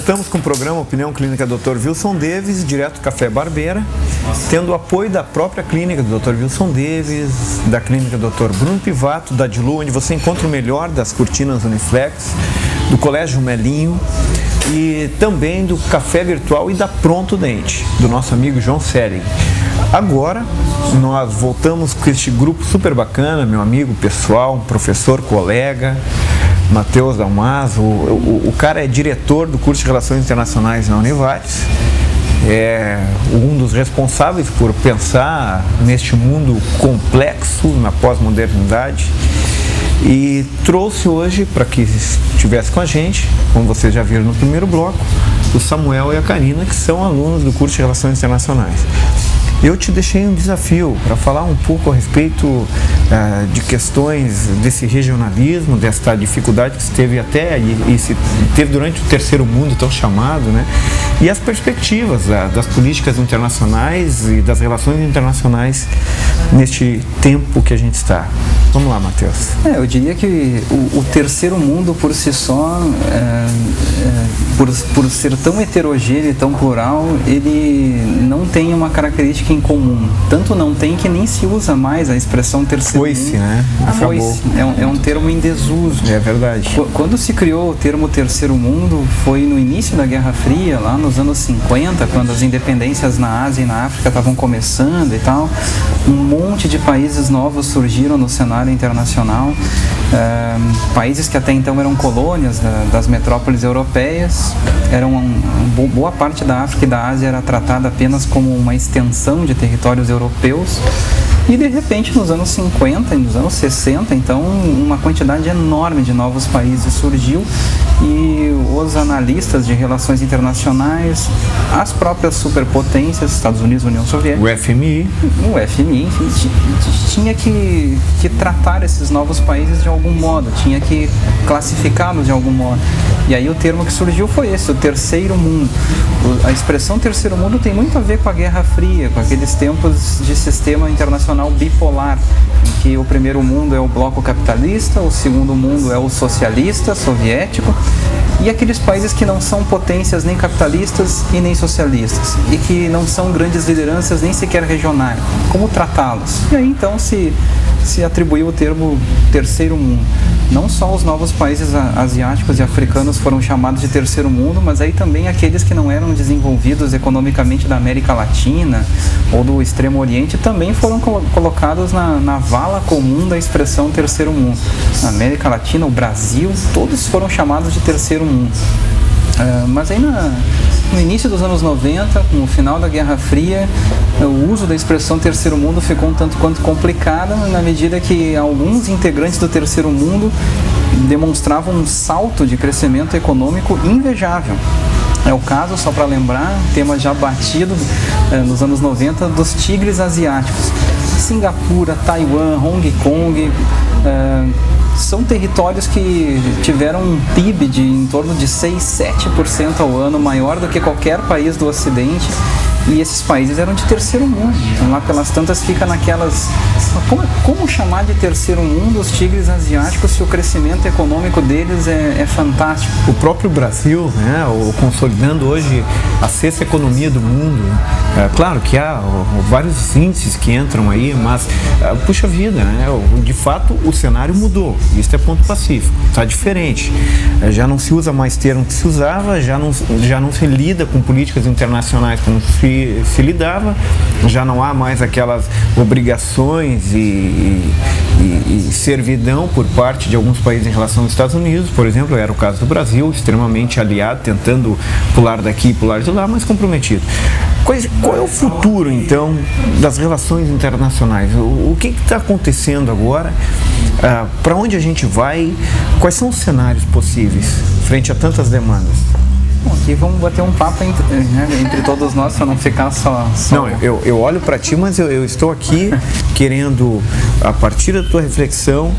Estamos com o programa Opinião Clínica Dr. Wilson Davis, direto do Café Barbeira, tendo o apoio da própria clínica do Dr. Wilson Davis, da clínica Dr. Bruno Pivato, da Dilu, onde você encontra o melhor das cortinas Uniflex, do Colégio Melinho e também do Café Virtual e da Pronto Dente, do nosso amigo João Selig. Agora, nós voltamos com este grupo super bacana, meu amigo pessoal, um professor, colega, Matheus Dalmaso. O cara é diretor do curso de Relações Internacionais na Univates, é um dos responsáveis por pensar neste mundo complexo na pós-modernidade e trouxe hoje para que estivesse com a gente, como vocês já viram no primeiro bloco, o Samuel e a Karina, que são alunos do curso de Relações Internacionais. Eu te deixei um desafio para falar um pouco a respeito de questões desse regionalismo, dessa dificuldade que se teve até e se teve durante o terceiro mundo tão chamado, né? E as perspectivas das políticas internacionais e das relações internacionais neste tempo que a gente está. Vamos lá, Matheus. Eu diria que o terceiro mundo por si só, por ser tão heterogêneo e tão plural, ele não tem uma característica em comum. Tanto não tem que nem se usa mais a expressão terceiro Foi-se, mundo. né? Foi-se. É um termo em desuso. É verdade. Quando se criou o termo terceiro mundo, foi no início da Guerra Fria, lá nos anos 50, quando as independências na Ásia e na África estavam começando e tal. Um monte de países novos surgiram no cenário internacional, países que até então eram colônias das metrópoles europeias. Boa parte da África e da Ásia era tratada apenas como uma extensão de territórios europeus. E de repente, nos anos 50 e nos anos 60, então, uma quantidade enorme de novos países surgiu e os analistas de relações internacionais, as próprias superpotências, Estados Unidos e União Soviética, o FMI, enfim, tinha que tratar esses novos países de algum modo, tinha que classificá-los de algum modo. E aí o termo que surgiu foi esse, o terceiro mundo. A expressão terceiro mundo tem muito a ver com a Guerra Fria, com aqueles tempos de sistema internacional bipolar, em que o primeiro mundo é o bloco capitalista, o segundo mundo é o socialista, soviético, e aqueles países que não são potências nem capitalistas e nem socialistas, e que não são grandes lideranças nem sequer regionais. Como tratá-los? E aí então se atribuiu o termo terceiro mundo. Não só os novos países asiáticos e africanos foram chamados de terceiro mundo, mas aí também aqueles que não eram desenvolvidos economicamente da América Latina ou do Extremo Oriente também foram colocados na vala comum da expressão terceiro mundo. A América Latina, o Brasil, todos foram chamados de terceiro mundo. Mas aí no início dos anos 90, com o final da Guerra Fria, o uso da expressão terceiro mundo ficou um tanto quanto complicada, na medida que alguns integrantes do terceiro mundo demonstravam um salto de crescimento econômico invejável. É o caso, só para lembrar, tema já batido nos anos 90, dos tigres asiáticos. Singapura, Taiwan, Hong Kong, são territórios que tiveram um PIB de em torno de 6, 7% ao ano, maior do que qualquer país do Ocidente, e esses países eram de terceiro mundo. Então lá pelas tantas fica naquelas... Como chamar de terceiro mundo os tigres asiáticos se o crescimento econômico deles é fantástico? O próprio Brasil, né, consolidando hoje a sexta economia do mundo. Claro que há vários índices que entram aí, mas puxa vida, né, de fato o cenário mudou. Isso é ponto pacífico, está diferente. Já não se usa mais termo que se usava, já não se lida com políticas internacionais como se lidava, já não há mais aquelas obrigações e servidão por parte de alguns países em relação aos Estados Unidos, por exemplo, era o caso do Brasil, extremamente aliado, tentando pular daqui e pular de lá, mas comprometido. Qual é o futuro, então, das relações internacionais? O que está acontecendo agora? Para onde a gente vai? Quais são os cenários possíveis frente a tantas demandas? Bom, aqui vamos bater um papo entre todos nós, para não ficar só... Não, eu olho para ti, mas eu estou aqui querendo, a partir da tua reflexão,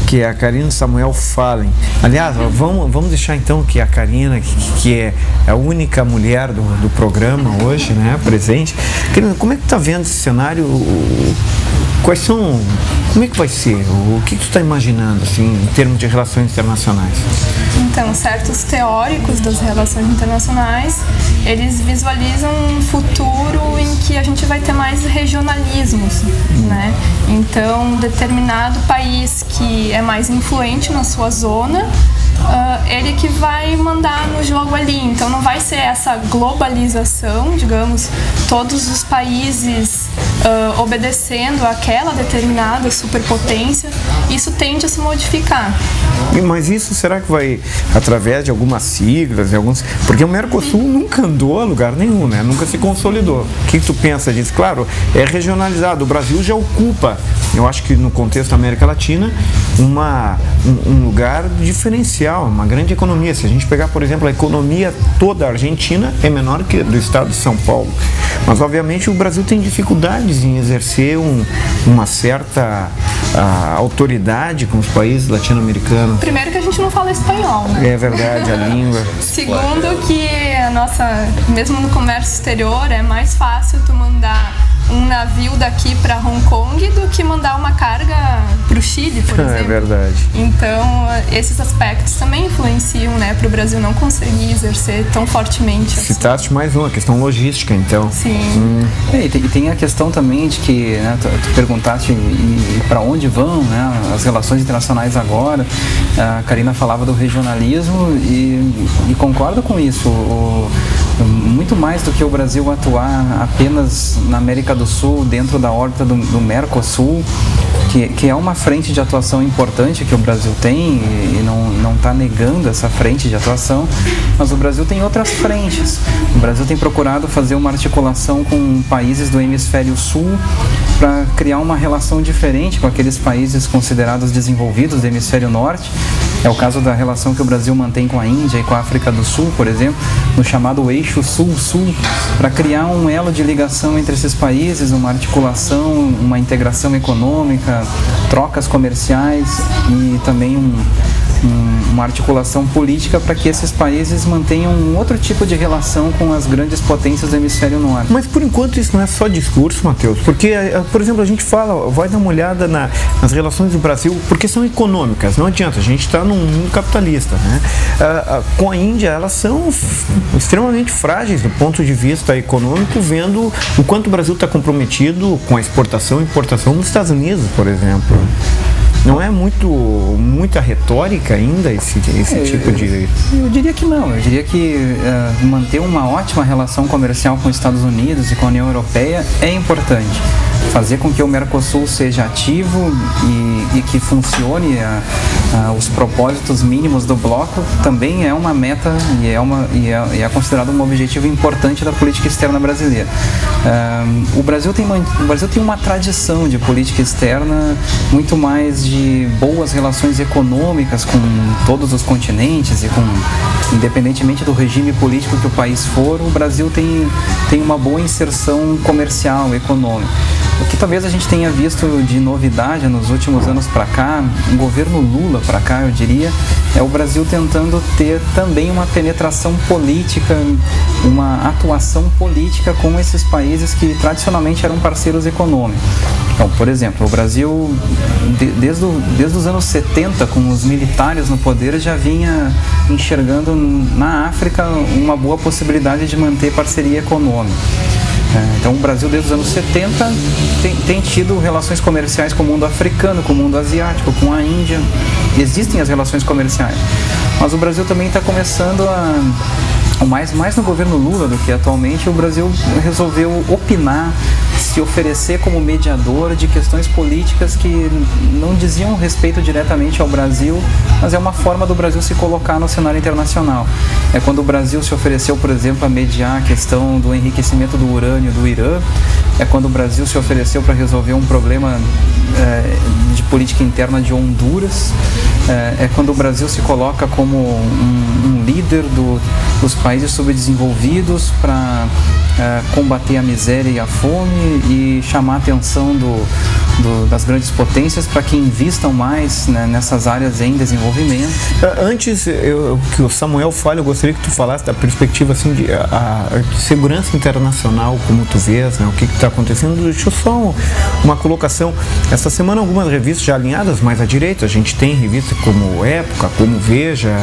que a Karina e o Samuel falem. Aliás, vamos deixar então que a Karina, que é a única mulher do programa hoje, né, presente. Karina, como é que tu está vendo esse cenário? Quais são Como é que vai ser? O que tu está imaginando, assim, em termos de relações internacionais? Então, certos teóricos das relações internacionais, eles visualizam um futuro em que a gente vai ter mais regionalismos, né? Então, determinado país que é mais influente na sua zona, ele que vai mandar no jogo ali. Então não vai ser essa globalização, digamos, todos os países obedecendo àquela determinada superpotência. Isso tende a se modificar. Mas isso será que vai através de algumas siglas, porque o Mercosul nunca andou a lugar nenhum, né? Nunca se consolidou. O que tu pensa disso? Claro, é regionalizado. O Brasil já ocupa, eu acho que no contexto da América Latina, um lugar diferencial, uma grande economia. Se a gente pegar, por exemplo, a economia toda argentina é menor que a do estado de São Paulo. Mas, obviamente, o Brasil tem dificuldades em exercer uma certa autoridade com os países latino-americanos. Primeiro que a gente não fala espanhol, né? É verdade, a língua. Segundo que a nossa, mesmo no comércio exterior, é mais fácil tu mandar um navio daqui para Hong Kong do que mandar uma carga para o Chile, por exemplo. É verdade. Então, esses aspectos também influenciam, né, para o Brasil não conseguir exercer tão fortemente. Citaste mais uma questão logística, então. Sim. E tem a questão também de que, né, tu perguntaste para onde vão, né, as relações internacionais agora. A Karina falava do regionalismo e concordo com isso. Muito mais do que o Brasil atuar apenas na América do Sul, dentro da órbita do Mercosul, que é uma frente de atuação importante que o Brasil tem e não está negando essa frente de atuação, mas o Brasil tem outras frentes. O Brasil tem procurado fazer uma articulação com países do hemisfério sul para criar uma relação diferente com aqueles países considerados desenvolvidos do hemisfério norte. É o caso da relação que o Brasil mantém com a Índia e com a África do Sul, por exemplo, no chamado eixo Sul-Sul, para criar um elo de ligação entre esses países, uma articulação, uma integração econômica, trocas comerciais e também uma articulação política para que esses países mantenham um outro tipo de relação com as grandes potências do hemisfério norte. Mas por enquanto isso não é só discurso, Matheus, porque, por exemplo, a gente fala, vai dar uma olhada nas relações do Brasil, porque são econômicas, não adianta, a gente está num mundo capitalista, né? Com a Índia, elas são extremamente frágeis do ponto de vista econômico, vendo o quanto o Brasil está comprometido com a exportação e importação dos Estados Unidos, por exemplo. Não é muita retórica ainda esse tipo de... Eu diria que não. Eu diria que manter uma ótima relação comercial com os Estados Unidos e com a União Europeia é importante. Fazer com que o Mercosul seja ativo e que funcione os propósitos mínimos do bloco também é uma meta e é considerado um objetivo importante da política externa brasileira. O Brasil tem uma tradição de política externa muito mais de boas relações econômicas com todos os continentes e independentemente do regime político que o país for, o Brasil tem uma boa inserção comercial, econômica. O que talvez a gente tenha visto de novidade nos últimos anos para cá, o governo Lula para cá, eu diria, é o Brasil tentando ter também uma penetração política, uma atuação política com esses países que tradicionalmente eram parceiros econômicos. Então, por exemplo, o Brasil, desde os anos 70, com os militares no poder, já vinha enxergando na África uma boa possibilidade de manter parceria econômica. Então o Brasil desde os anos 70 tem tido relações comerciais com o mundo africano, com o mundo asiático, com a Índia. Existem as relações comerciais, mas o Brasil também está começando mais no governo Lula do que atualmente, o Brasil resolveu opinar, se oferecer como mediador de questões políticas que não diziam respeito diretamente ao Brasil, mas é uma forma do Brasil se colocar no cenário internacional. É quando o Brasil se ofereceu, por exemplo, a mediar a questão do enriquecimento do urânio do Irã, é quando o Brasil se ofereceu para resolver um problema de política interna de Honduras, é quando o Brasil se coloca como um líder dos países subdesenvolvidos para combater a miséria e a fome e chamar a atenção das grandes potências para que invistam mais, né, nessas áreas em desenvolvimento. Antes que o Samuel fale, eu gostaria que tu falasse da perspectiva assim, de segurança internacional, como tu vês, né, o que está acontecendo. Deixa eu só uma colocação. Essa semana algumas revistas já alinhadas mais à direita, a gente tem revistas como Época, como Veja,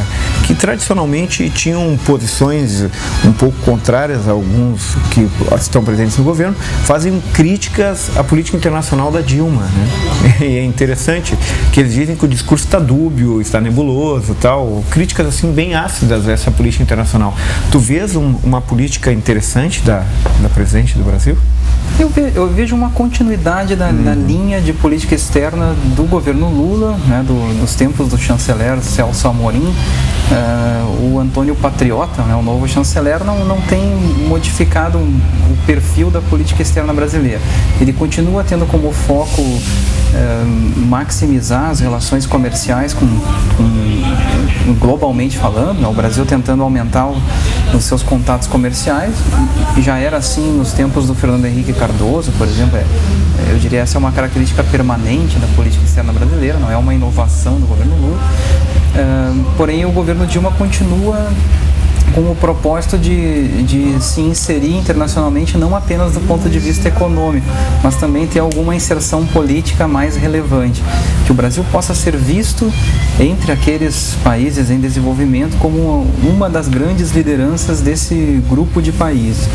que tradicionalmente tinham posições um pouco contrárias a alguns que estão presentes no governo, fazem críticas à política internacional da Dilma, né? E é interessante que eles dizem que o discurso está dúbio, está nebuloso, tal, críticas assim bem ácidas a essa política internacional. Tu vês uma política interessante da presidente do Brasil? Eu vejo uma continuidade da linha de política externa do governo Lula, né, dos tempos do chanceler Celso Amorim. O Antônio Patriota, né, o novo chanceler, não tem modificado o perfil da política externa brasileira. Ele continua tendo como foco maximizar as relações comerciais globalmente falando, né, o Brasil tentando aumentar os seus contatos comerciais. Já era assim nos tempos do Fernando Henrique Cardoso, por exemplo. Eu diria essa é uma característica permanente da política externa brasileira, não é uma inovação do governo Lula. Porém, o governo Dilma continua com o propósito de se inserir internacionalmente, não apenas do ponto de vista econômico, mas também ter alguma inserção política mais relevante, que o Brasil possa ser visto entre aqueles países em desenvolvimento como uma das grandes lideranças desse grupo de países.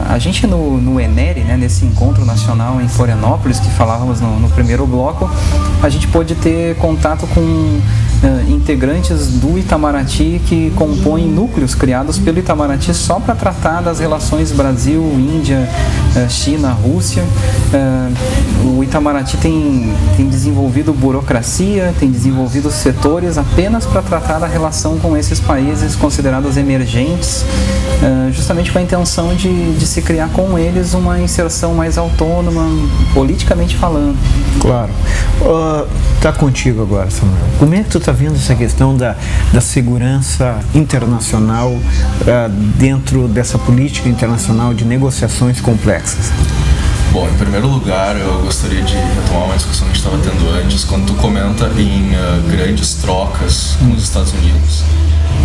A gente no ENERE, né, nesse encontro nacional em Florianópolis, que falávamos no primeiro bloco, a gente pôde ter contato com integrantes do Itamaraty que compõem núcleos criados pelo Itamaraty só para tratar das relações Brasil, Índia, China, Rússia. O Itamaraty tem desenvolvido burocracia, tem desenvolvido setores apenas para tratar da relação com esses países considerados emergentes, justamente com a intenção de se criar com eles uma inserção mais autônoma, politicamente falando. Claro. Tá contigo agora, Samuel. Como é que tu tá vendo essa questão da segurança internacional dentro dessa política internacional de negociações complexas? Bom, em primeiro lugar, eu gostaria de retomar uma discussão que a gente estava tendo antes, quando tu comenta em grandes trocas com os Estados Unidos.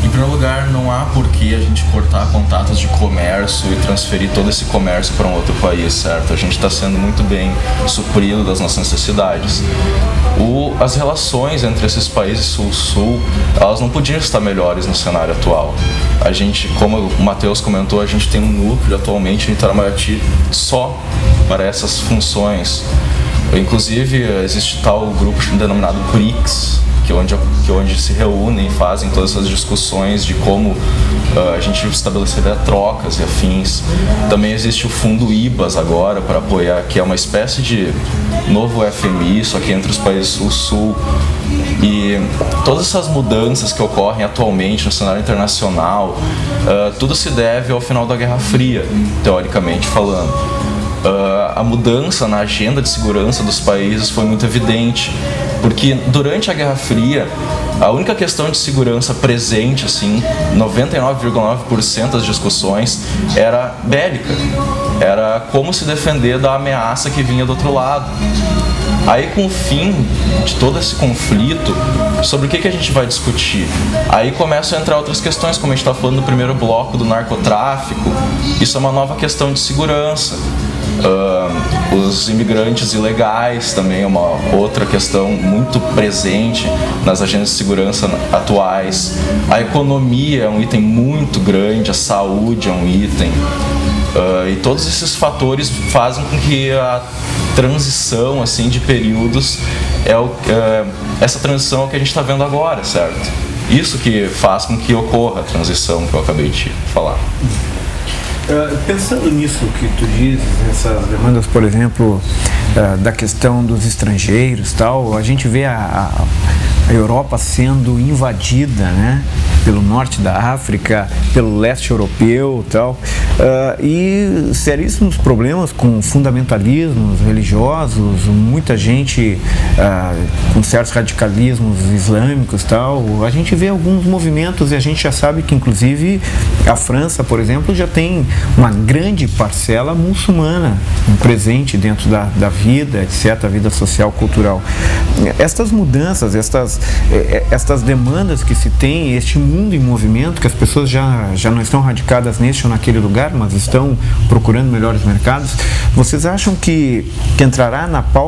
Em primeiro lugar, não há por que a gente cortar contatos de comércio e transferir todo esse comércio para um outro país, certo? A gente está sendo muito bem suprido das nossas necessidades. As relações entre esses países sul-sul, elas não podiam estar melhores no cenário atual. A gente, como o Matheus comentou, a gente tem um núcleo atualmente em Itamaraty só para essas funções. Inclusive, existe tal grupo denominado BRICS, que onde se reúnem e fazem todas essas discussões de como a gente estabeleceria trocas e afins. Também existe o fundo IBAS agora para apoiar, que é uma espécie de novo FMI, só que entre os países sul-sul. E todas essas mudanças que ocorrem atualmente no cenário internacional, tudo se deve ao final da Guerra Fria, teoricamente falando. A mudança na agenda de segurança dos países foi muito evidente, porque durante a Guerra Fria, a única questão de segurança presente, assim, 99,9% das discussões era bélica, era como se defender da ameaça que vinha do outro lado. Aí, com o fim de todo esse conflito, sobre o que a gente vai discutir? Aí começam a entrar outras questões, como a gente está falando no primeiro bloco do narcotráfico. Isso é uma nova questão de segurança. Os imigrantes ilegais também é uma outra questão muito presente nas agendas de segurança atuais. A economia é um item muito grande, a saúde é um item. E todos esses fatores fazem com que a transição assim, de períodos, essa transição é o que a gente está vendo agora, certo? Isso que faz com que ocorra a transição que eu acabei de falar. Pensando nisso que tu dizes, essas demandas, por exemplo, da questão dos estrangeiros, tal, a gente vê a Europa sendo invadida, né? pelo norte da África, pelo leste europeu e tal, e seríssimos problemas com fundamentalismos religiosos, muita gente com certos radicalismos islâmicos e tal. A gente vê alguns movimentos e a gente já sabe que, inclusive, a França, por exemplo, já tem uma grande parcela muçulmana presente dentro da vida, etc., a vida social, cultural. Estas mudanças, estas demandas que se tem, este mundo em movimento, que as pessoas já não estão radicadas neste ou naquele lugar, mas estão procurando melhores mercados, vocês acham que entrará na pauta